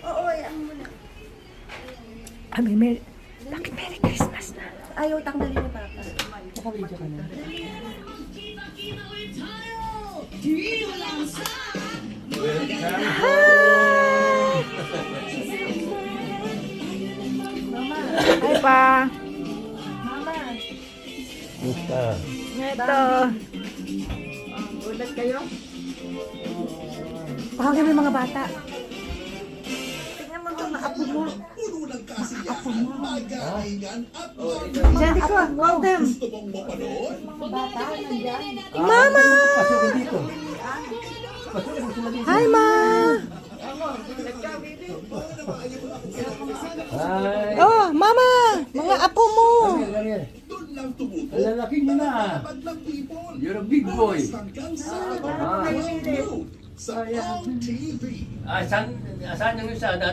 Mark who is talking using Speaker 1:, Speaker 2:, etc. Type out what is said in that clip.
Speaker 1: Oo, ayaw mo na.
Speaker 2: Bakit Merry Christmas na?
Speaker 1: Ayaw, tanggalin niya papa.
Speaker 2: Naka-video ka na. Hi pa!
Speaker 1: Mama,
Speaker 3: Musta?
Speaker 2: Ito.
Speaker 1: ulat kayo?
Speaker 2: Baka may mga bata.
Speaker 1: Tingnan mo mga apo mo.
Speaker 4: Puno ng kasiyahan, magalingan at
Speaker 2: Diyan ko, welcome.
Speaker 4: gusto mong mapanood?
Speaker 1: Bata, nandyan.
Speaker 2: Mama!
Speaker 3: Pasukin dito. Pasukin sila dito.
Speaker 2: Hi, Ma!
Speaker 3: Hi.
Speaker 2: Oh, Mama! Mga apo mo!
Speaker 3: Ganyan.
Speaker 4: Doon lang tumuto
Speaker 3: Ang lalaki mo na.
Speaker 4: pag ng people.
Speaker 3: You're a big boy.
Speaker 4: Hanggang sa
Speaker 3: Ah.
Speaker 4: sa OTV.
Speaker 3: Saan yung isa?